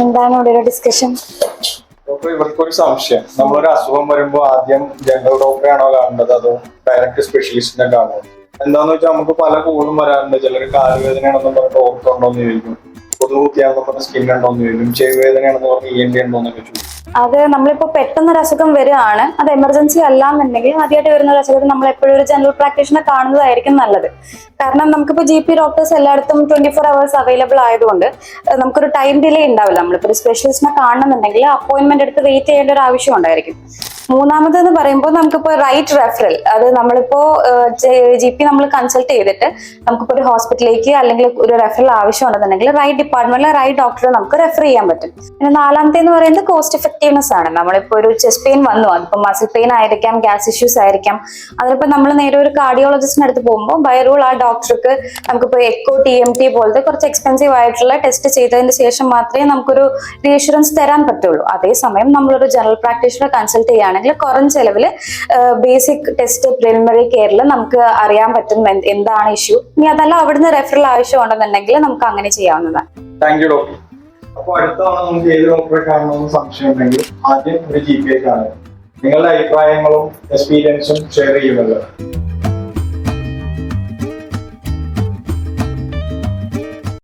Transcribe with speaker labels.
Speaker 1: എന്താണ് ഇവിടെ ഒരു ഡിസ്കഷൻ?
Speaker 2: ഇവർക്കൊരു സംശയം, നമ്മളൊരു അസുഖം വരുമ്പോ ആദ്യം ജനറൽ ഡോക്ടറെ ആണോ കാണേണ്ടത് അതോ ഡയറക്റ്റ് സ്പെഷ്യലിസ്റ്റിനെ കാണുമോ? എന്താന്ന് വെച്ചാൽ നമുക്ക് പല കോളും വരാറുണ്ട്. ചിലർ കാലുവേദനയാണെന്ന് പറഞ്ഞിട്ട് ഓർത്തോണ്ടോന്ന് ചോദിക്കും, കൊതുകുത്തിയാണെന്ന് പറഞ്ഞ സ്കിൻ ഉണ്ടോന്ന് ചോദിക്കും, ചെവി വേദനയാണെന്ന് പറഞ്ഞ് ENT ഉണ്ടോന്നൊക്കെ ചോദിക്കും.
Speaker 1: അത് നമ്മളിപ്പോ പെട്ടെന്നൊരു അസുഖം വരികയാണ്, അത് എമർജൻസി അല്ലാന്നുണ്ടെങ്കിൽ ആദ്യമായിട്ട് വരുന്ന ഒരു അസുഖത്തിൽ നമ്മൾ എപ്പോഴും ഒരു ജനറൽ പ്രാക്ടീഷണറെ കാണുന്നതായിരിക്കും നല്ലത്. കാരണം നമുക്കിപ്പോൾ GP ഡോക്ടേഴ്സ് എല്ലായിടത്തും 24 hours അവൈലബിൾ ആയതുകൊണ്ട് നമുക്കൊരു ടൈം ഡിലേ ഉണ്ടാവില്ല. നമ്മളിപ്പോൾ ഒരു സ്പെഷ്യലിസ്റ്റിനെ കാണണമെന്നുണ്ടെങ്കിൽ അപ്പോയിന്റ്മെന്റ് എടുത്ത് വെയിറ്റ് ചെയ്യേണ്ട ഒരു ആവശ്യം ഉണ്ടായിരിക്കും. മൂന്നാമതെന്ന് പറയുമ്പോൾ നമുക്കിപ്പോൾ റൈറ്റ് റെഫറൽ, അത് നമ്മളിപ്പോ GP നമ്മൾ കൺസൾട്ട് ചെയ്തിട്ട് നമുക്കിപ്പോൾ ഒരു ഹോസ്പിറ്റലിലേക്ക് അല്ലെങ്കിൽ ഒരു റെഫറൽ ആവശ്യമുണ്ടെന്നുണ്ടെങ്കിൽ റൈറ്റ് ഡിപ്പാർട്ട്മെന്റിലെ റൈറ്റ് ഡോക്ടറെ നമുക്ക് റെഫർ ചെയ്യാൻ പറ്റും. പിന്നെ നാലാമത്തെ എന്ന് പറയുന്നത് കോസ്റ്റ് എഫക്റ്റീവ്നെസ് ആണ്. നമ്മളിപ്പോൾ ഒരു ചെസ്റ്റ് പെയിൻ വന്നു, അതിപ്പോൾ മസിൽ പെയിൻ ആയിരിക്കാം, ഗ്യാസ് ഇഷ്യൂസ് ആയിരിക്കാം, അതിലിപ്പോൾ നമ്മൾ നേരെ ഒരു കാർഡിയോളജിസ്റ്റിന് അടുത്ത് പോകുമ്പോൾ ബൈ റൂൾ ആ ഡോക്ടർക്ക് നമുക്കിപ്പോൾ എക്കോ TMT പോലത്തെ കുറച്ച് എക്സ്പെൻസീവ് ആയിട്ടുള്ള ടെസ്റ്റ് ചെയ്തതിന് ശേഷം മാത്രമേ നമുക്കൊരു റീഅഷുറൻസ് തരാൻ പറ്റുള്ളൂ. അതേസമയം നമ്മളൊരു ജനറൽ പ്രാക്ടീഷണറെ കൺസൾട്ട് ചെയ്യുകയാണെങ്കിൽ കുറഞ്ഞ ചെലവിൽ ബേസിക് ടെസ്റ്റ് പ്രിലിമിനറി കെയറിൽ നമുക്ക് അറിയാൻ പറ്റും എന്താണ് ഇഷ്യൂ. ഇനി അതല്ല അവിടുന്ന് റെഫറൽ ആവശ്യമുണ്ടെന്നുണ്ടെങ്കിൽ നമുക്ക് അങ്ങനെ ചെയ്യാവുന്നതാണ്.
Speaker 2: Thank you doctor. അപ്പൊ അടുത്ത തവണ നമുക്ക് ഏത് ഡോക്ടറെ കാണണമെന്ന് സംശയം ഉണ്ടെങ്കിൽ ആദ്യം ഒരു GP കാണുക. നിങ്ങളുടെ അഭിപ്രായങ്ങളും എക്സ്പീരിയൻസും ഷെയർ ചെയ്യുമല്ലോ.